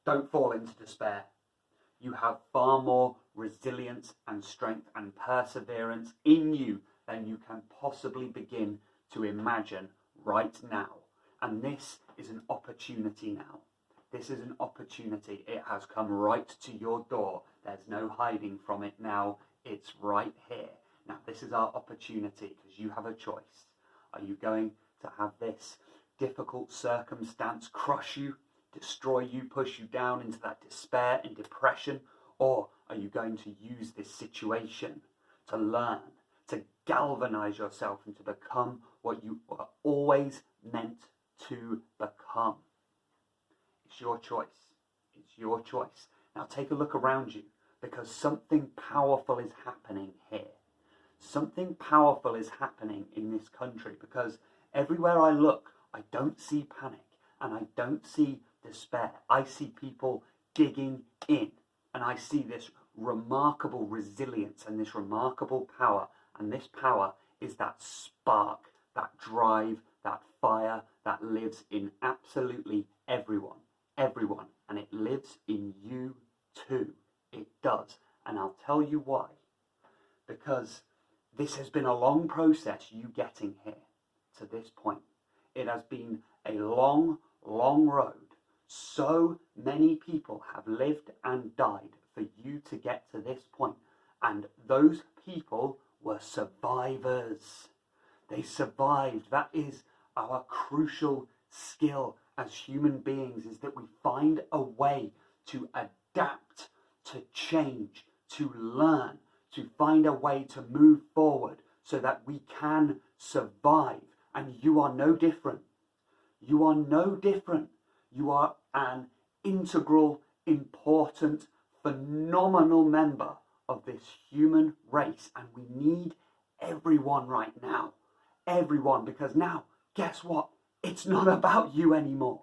Don't fall into despair. You have far more resilience and strength and perseverance in you than you can possibly begin to imagine right now. And this is an opportunity now. This is an opportunity. It has come right to your door. There's no hiding from it now. It's right here. Now, this is our opportunity because you have a choice. Are you going to have this difficult circumstance crush you, destroy you, push you down into that despair and depression? Or are you going to use this situation to learn, to galvanize yourself and to become what you were always meant to become? It's your choice. It's your choice. Now take a look around you, because something powerful is happening here. Something powerful is happening in this country, because everywhere I look, I don't see panic and I don't see despair. I see people digging in, and I see this remarkable resilience and this remarkable power. And this power is that spark, that drive, that fire that lives in absolutely everyone. Everyone. And it lives in you too. It does. And I'll tell you why. Because this has been a long process, you getting here to this point. It has been a long, long road. So many people have lived and died for you to get to this point. And those people were survivors. They survived. That is our crucial skill as human beings, is that we find a way to adapt, to change, to learn, to find a way to move forward so that we can survive. And you are no different. You are no different. You are an integral, important, phenomenal member of this human race. And we need everyone right now. Everyone. Because now, guess what? It's not about you anymore.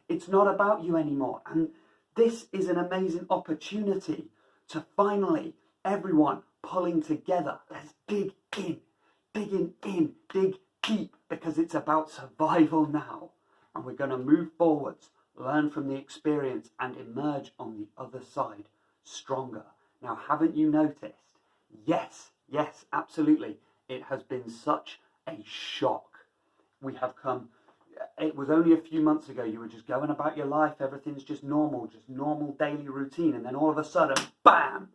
It's not about you anymore. And this is an amazing opportunity to finally, everyone pulling together. Let's dig in, digging in, dig deep, because it's about survival now. And we're going to move forwards, learn from the experience, and emerge on the other side stronger. Now, haven't you noticed? Yes, absolutely. It has been such a shock. We have come, it was only a few months ago, you were just going about your life, everything's just normal daily routine, and then all of a sudden, bam,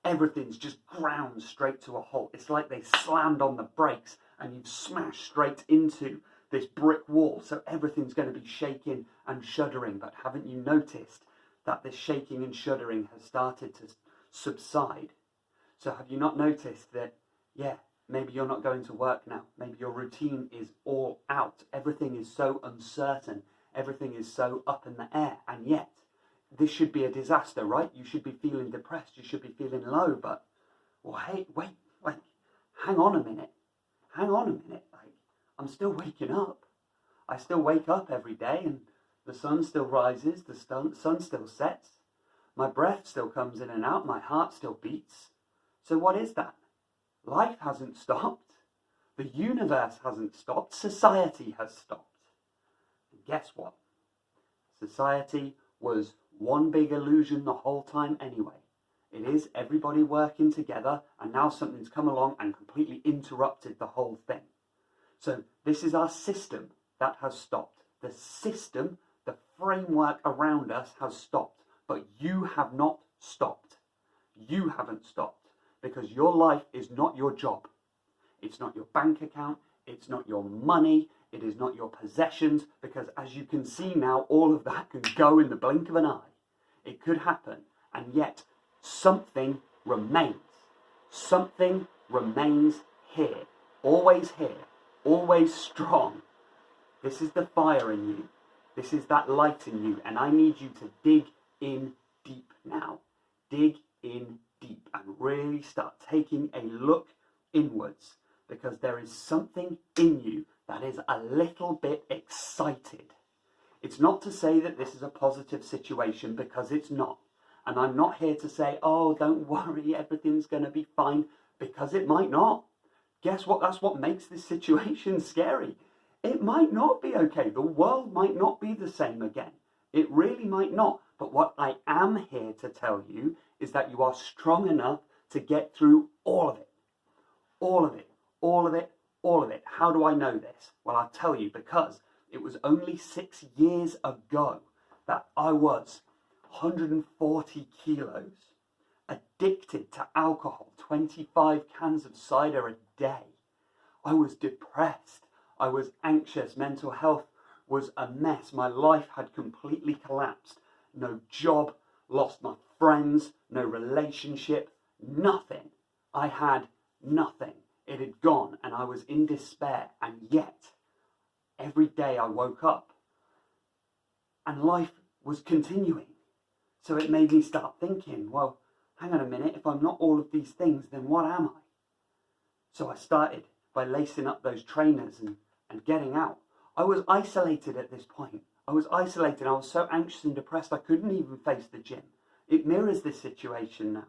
everything's just ground straight to a halt. It's like they slammed on the brakes and you've smashed straight into this brick wall, so everything's going to be shaking and shuddering. But haven't you noticed that this shaking and shuddering has started to subside? So have you not noticed that, maybe you're not going to work now. Maybe your routine is all out. Everything is so uncertain. Everything is so up in the air. And yet, this should be a disaster, right? You should be feeling depressed. You should be feeling low. But, well, hey, wait, hang on a minute. I'm still waking up. I still wake up every day and the sun still rises. The sun still sets. My breath still comes in and out. My heart still beats. So what is that? Life hasn't stopped. The universe hasn't stopped. Society has stopped. And guess what? Society was one big illusion the whole time anyway. It is everybody working together, and now something's come along and completely interrupted the whole thing. So this is our system that has stopped. The system, the framework around us has stopped. But you have not stopped. You haven't stopped. Because your life is not your job. It's not your bank account. It's not your money. It is not your possessions. Because as you can see now, all of that can go in the blink of an eye. It could happen. And yet, something remains. Something remains here. Always strong. This is the fire in you. This is that light in you. And I need you to dig in deep now. Dig in deep and really start taking a look inwards, because there is something in you that is a little bit excited. It's not to say that this is a positive situation, because it's not. And I'm not here to say, oh, don't worry, everything's going to be fine, because it might not. Guess what? That's what makes this situation scary. It might not be okay. The world might not be the same again. It really might not. But what I am here to tell you is that you are strong enough to get through all of it. All of it, all of it, all of it. How do I know this? Well, I'll tell you, because it was only 6 years ago that I was 140 kilos, addicted to alcohol, 25 cans of cider a day. I was depressed. I was anxious. Mental health was a mess. My life had completely collapsed. No job, lost my friends, no relationship, nothing. I had nothing. It had gone, and I was in despair. And yet, every day I woke up and life was continuing. So it made me start thinking, well, hang on a minute, if I'm not all of these things, then what am I? So I started by lacing up those trainers and getting out. I was isolated at this point. I was isolated. I was so anxious and depressed I couldn't even face the gym. It mirrors this situation now.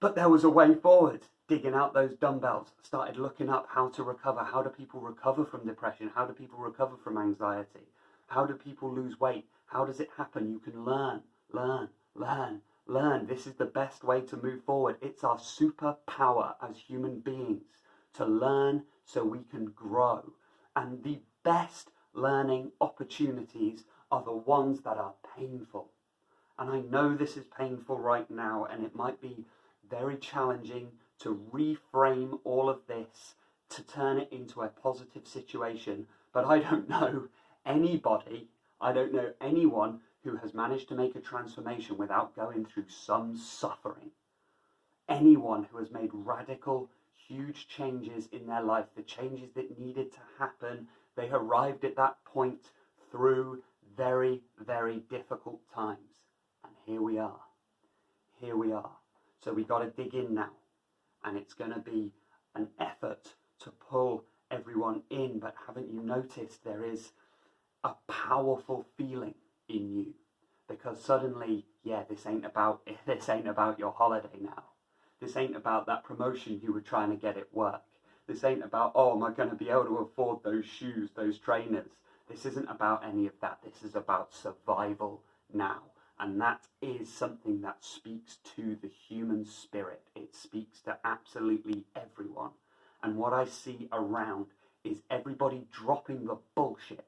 But there was a way forward. Digging out those dumbbells, started looking up how to recover. How do people recover from depression? How do people recover from anxiety? How do people lose weight? How does it happen? You can learn, learn, learn, learn. This is the best way to move forward. It's our superpower as human beings to learn so we can grow. And the best learning opportunities are the ones that are painful. And I know this is painful right now, and it might be very challenging to reframe all of this, to turn it into a positive situation. But I don't know anybody, I don't know anyone who has managed to make a transformation without going through some suffering. Anyone who has made radical, huge changes in their life, the changes that needed to happen, they arrived at that point through very, very difficult times. And here we are. Here we are. So we got to dig in now. And it's going to be an effort to pull everyone in. But haven't you noticed there is a powerful feeling in you? Because suddenly, this ain't about your holiday now. This ain't about that promotion you were trying to get at work. This ain't about, am I going to be able to afford those shoes, those trainers? This isn't about any of that. This is about survival now. And that is something that speaks to the human spirit. It speaks to absolutely everyone. And what I see around is everybody dropping the bullshit.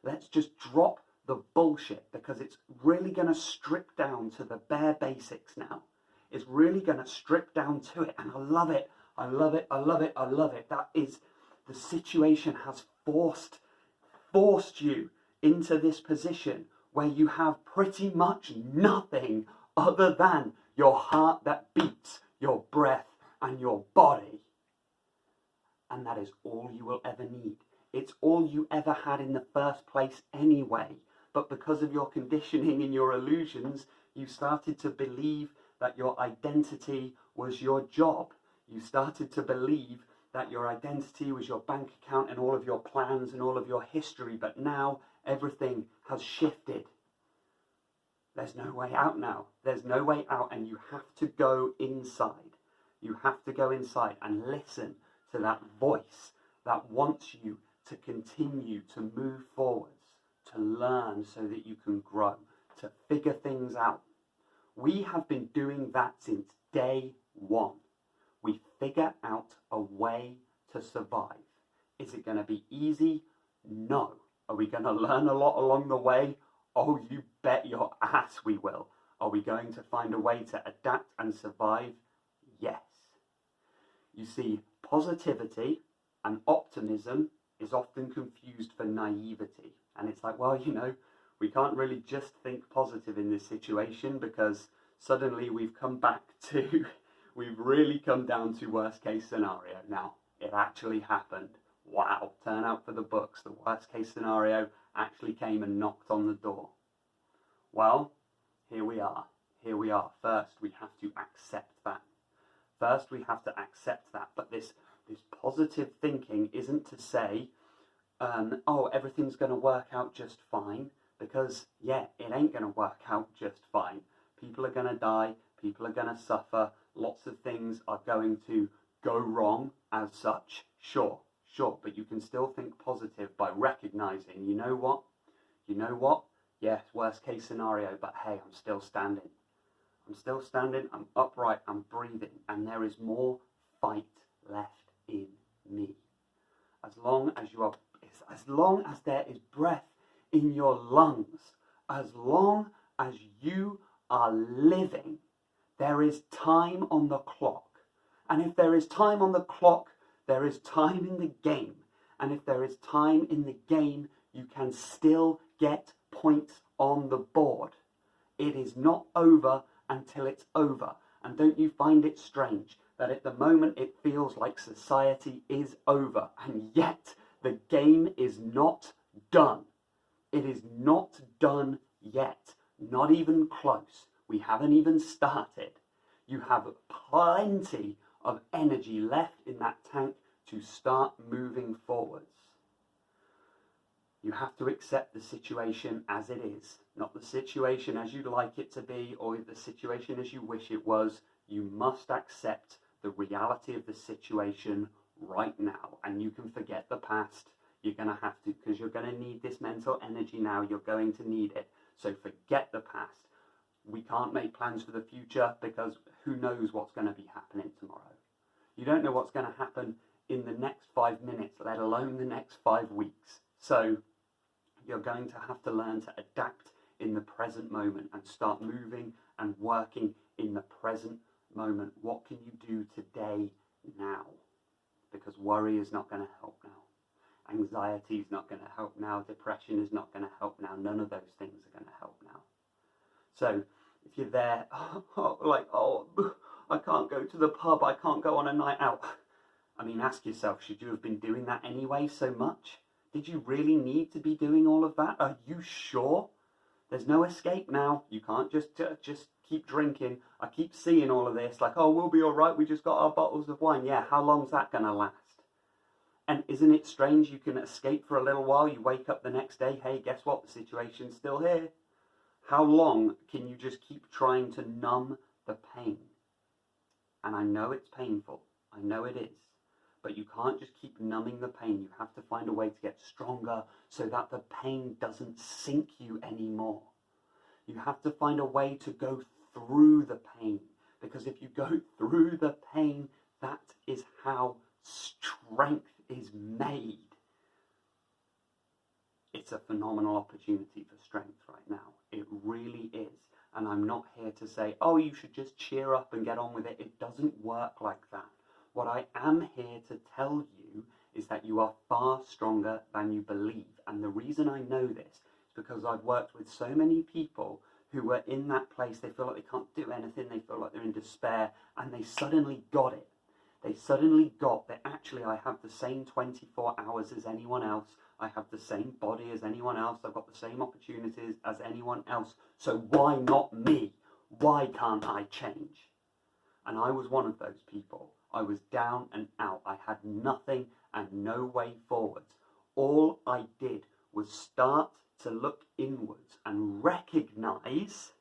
Let's just drop the bullshit, because it's really going to strip down to the bare basics now. It's really going to strip down to it. And I love it. I love it. I love it. I love it. That is, the situation has forced you into this position where you have pretty much nothing other than your heart that beats, your breath, and your body. And that is all you will ever need. It's all you ever had in the first place anyway. But because of your conditioning and your illusions, you started to believe that your identity was your job. You started to believe that your identity was your bank account and all of your plans and all of your history. But now everything has shifted. There's no way out now. There's no way out, and you have to go inside. You have to go inside and listen to that voice that wants you to continue to move forwards, to learn so that you can grow, to figure things out. We have been doing that since day one. We figure out a way to survive. Is it going to be easy? No. Are we going to learn a lot along the way? Oh, you bet your ass we will. Are we going to find a way to adapt and survive? Yes. You see, positivity and optimism is often confused for naivety. And it's like, well, we can't really just think positive in this situation, because suddenly we've really come down to worst case scenario. Now, it actually happened. Wow, turn out for the books. The worst case scenario actually came and knocked on the door. Well, here we are. Here we are. First, we have to accept that. But this positive thinking isn't to say, everything's going to work out just fine, because, it ain't going to work out just fine. People are going to die. People are going to suffer. Lots of things are going to go wrong as such. Sure. But you can still think positive by recognizing, you know what? Yes, worst case scenario, but hey, I'm still standing. I'm still standing, I'm upright, I'm breathing, and there is more fight left in me. As long as there is breath in your lungs, as long as you are living, there is time on the clock. And if there is time on the clock, there is time in the game. And if there is time in the game, you can still get points on the board. It is not over until it's over. And don't you find it strange that at the moment it feels like society is over, and yet the game is not done. It is not done yet, not even close. We haven't even started. You have plenty of energy left in that tank to start moving forwards. You have to accept the situation as it is, not the situation as you'd like it to be or the situation as you wish it was. You must accept the reality of the situation right now, and you can forget the past. You're going to have to, because you're going to need this mental energy now. You're going to need it. So forget the past. We can't make plans for the future because who knows what's going to be happening tomorrow. You don't know what's going to happen in the next 5 minutes, let alone the next 5 weeks. So you're going to have to learn to adapt in the present moment and start moving and working in the present moment. What can you do today, now? Because worry is not going to help now. Anxiety is not going to help now. Depression is not going to help now. None of those things are going to help now. So if you're there, I can't go to the pub, I can't go on a night out. I mean, ask yourself, should you have been doing that anyway so much? Did you really need to be doing all of that? Are you sure? There's no escape now. You can't just keep drinking. I keep seeing all of this like, oh, we'll be all right. We just got our bottles of wine. Yeah, how long's that going to last? And isn't it strange you can escape for a little while? You wake up the next day. Hey, guess what? The situation's still here. How long can you just keep trying to numb the pain? And I know it's painful. I know it is. But you can't just keep numbing the pain. You have to find a way to get stronger so that the pain doesn't sink you anymore. You have to find a way to go through the pain. Because if you go through the pain, that is how strength is made. It's a phenomenal opportunity for strength right now. It really is. And I'm not here to say, oh, you should just cheer up and get on with it. It doesn't work like that. What I am here to tell you is that you are far stronger than you believe. And the reason I know this is because I've worked with so many people who were in that place. They feel like they can't do anything. They feel like they're in despair. And they suddenly got it. They suddenly got that actually I have the same 24 hours as anyone else. I have the same body as anyone else. I've got the same opportunities as anyone else. So why not me? Why can't I change? And I was one of those people. I was down and out. I had nothing and no way forwards. All I did was start to look inwards and recognize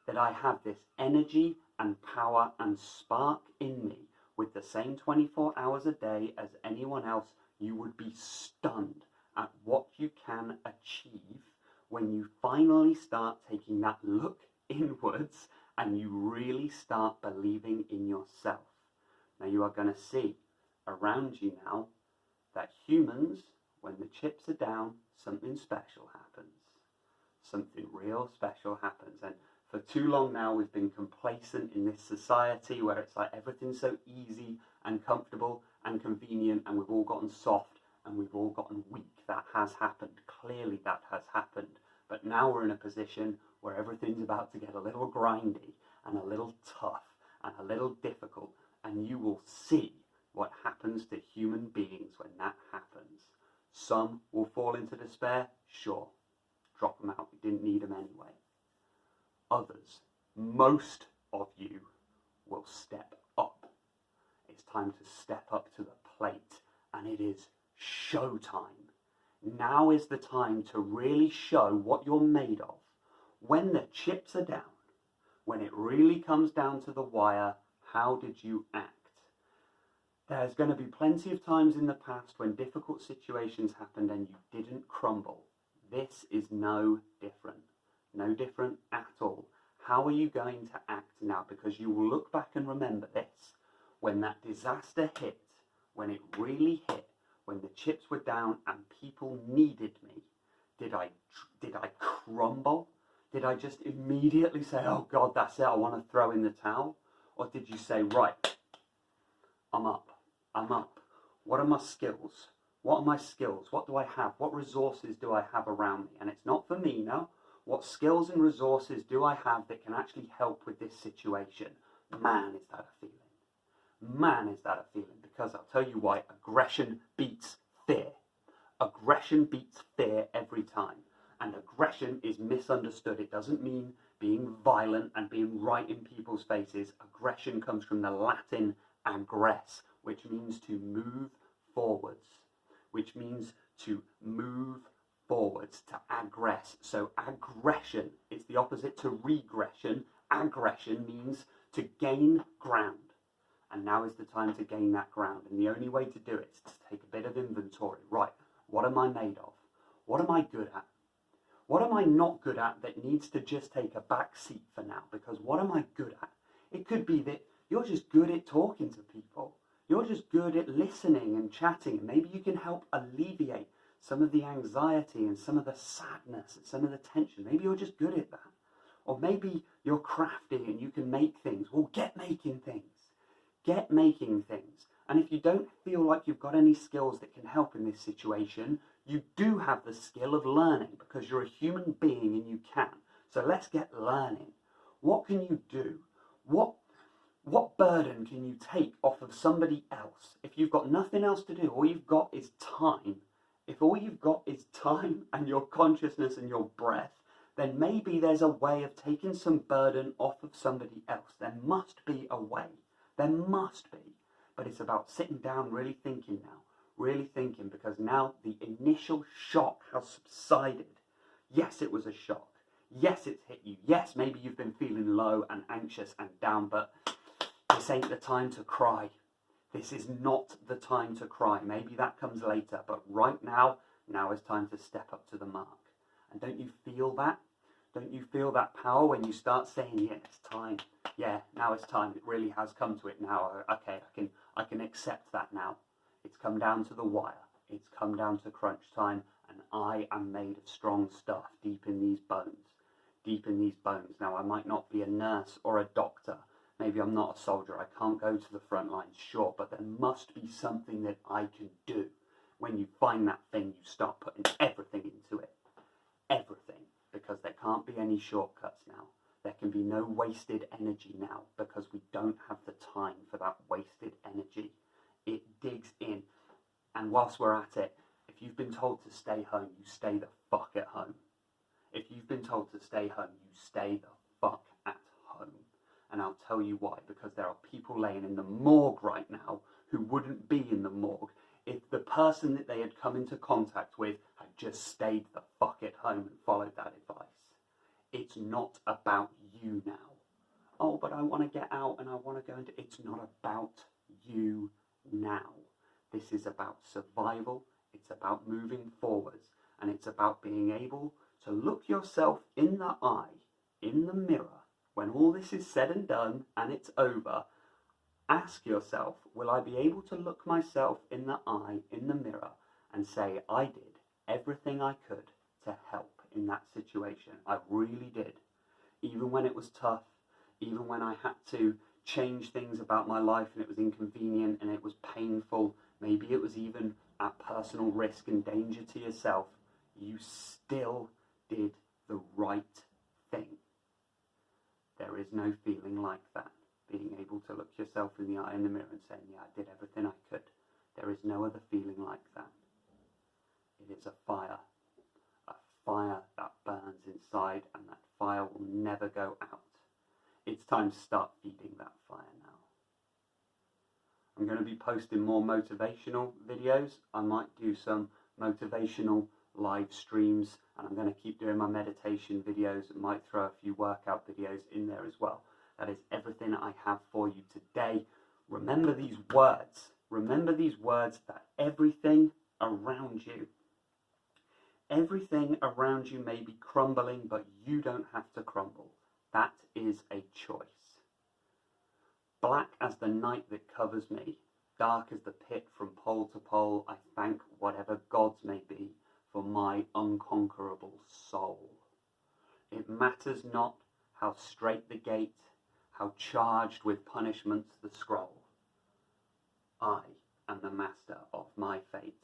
that I have this energy and power and spark in me. With the same 24 hours a day as anyone else, you would be stunned at what you can achieve when you finally start taking that look inwards and you really start believing in yourself. Now you are going to see around you now that humans, when the chips are down, something special happens. Something real special happens. And for too long now we've been complacent in this society where it's like everything's so easy and comfortable and convenient, and we've all gotten soft and we've all gotten weak. That has happened. Clearly that has happened. But now we're in a position where everything's about to get a little grindy and a little tough and a little difficult, and you will see what happens to human beings when that happens. Some will fall into despair, sure. Drop them out, we didn't need them anyway. Others, most of you, will step up. It's time to step up to the plate, and it is showtime. Now is the time to really show what you're made of. When the chips are down, when it really comes down to the wire, how did you act? There's going to be plenty of times in the past when difficult situations happened and you didn't crumble. This is no different. No different at all. How are you going to act now? Because you will look back and remember this. When that disaster hit, when it really hit, when the chips were down and people needed me, did I crumble? Did I just immediately say, oh God, that's it, I want to throw in the towel? Or did you say, right, I'm up. What are my skills? What are my skills? What do I have? What resources do I have around me? And it's not for me now. What skills and resources do I have that can actually help with this situation? Man, is that a feeling. Man, is that a feeling. Because I'll tell you why, aggression beats fear. Aggression beats fear every time. And aggression is misunderstood. It doesn't mean being violent and being right in people's faces. Aggression comes from the Latin aggress, which means to move forwards. Which means to move forwards, to aggress. So aggression is the opposite to regression. Aggression means to gain ground. And now is the time to gain that ground. And the only way to do it is to take a bit of inventory. Right, what am I made of? What am I good at? What am I not good at that needs to just take a back seat for now? Because what am I good at? It could be that you're just good at talking to people. You're just good at listening and chatting. Maybe you can help alleviate some of the anxiety and some of the sadness and some of the tension. Maybe you're just good at that. Or maybe you're crafty and you can make things. Well, get making things. Get making things. And if you don't feel like you've got any skills that can help in this situation, you do have the skill of learning because you're a human being and you can. So let's get learning. What can you do? What burden can you take off of somebody else? If you've got nothing else to do, all you've got is time. If all you've got is time and your consciousness and your breath, then maybe there's a way of taking some burden off of somebody else. There must be a way. There must be. But it's about sitting down, really thinking now. Really thinking, because now the initial shock has subsided. Yes, it was a shock. Yes, it's hit you. Yes, maybe you've been feeling low and anxious and down, but this ain't the time to cry. This is not the time to cry. Maybe that comes later, but right now is time to step up to the mark. And don't you feel that? Don't you feel that power when you start saying, yeah, it's time. Yeah, now it's time. It really has come to it now. Okay, I can accept that now. It's come down to the wire. It's come down to crunch time, and I am made of strong stuff deep in these bones. Deep in these bones. Now, I might not be a nurse or a doctor. Maybe I'm not a soldier. I can't go to the front lines, sure, but there must be something that I can do. When you find that thing, you start putting everything into it. Everything. Because there can't be any shortcuts now. There can be no wasted energy now because we don't have the time for that wasted energy. It digs in. And whilst we're at it, if you've been told to stay home, you stay the fuck at home. If you've been told to stay home, you stay the fuck at home. And I'll tell you why. Because there are people laying in the morgue right now who wouldn't be in the morgue if the person that they had come into contact with had just stayed the fuck at home and followed that advice. It's not about you now. Oh, but I want to get out and I want to go into... It's not about you now. This is about survival. It's about moving forwards. And it's about being able to look yourself in the eye, in the mirror, when all this is said and done and it's over. Ask yourself, will I be able to look myself in the eye, in the mirror, and say, I did everything I could to help in that situation. I really did. Even when it was tough, even when I had to change things about my life and it was inconvenient and it was painful, maybe it was even at personal risk and danger to yourself, you still did the right thing. There is no feeling like that. Being able to look yourself in the eye in the mirror and saying, yeah, I did everything I could. There is no other feeling like that. It is a fire that burns inside, and that fire will never go out. It's time to start feeding that fire now. I'm going to be posting more motivational videos. I might do some motivational live streams, and I'm going to keep doing my meditation videos. I might throw a few workout videos in there as well. That is everything I have for you today. Remember these words. Remember these words, that everything around you, Everything around you may be crumbling, but you don't have to crumble. That is a choice. Black as the night that covers me, dark as the pit from pole to pole, I thank whatever gods may be for my unconquerable soul. It matters not how straight the gate, how charged with punishments the scroll. I am the master of my fate.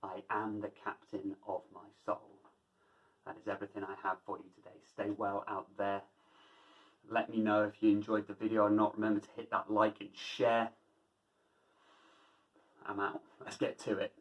I am the captain of my soul. That is everything I have for you today. Stay well out there. Let me know if you enjoyed the video or not. Remember to hit that like and share. I'm out. Let's get to it.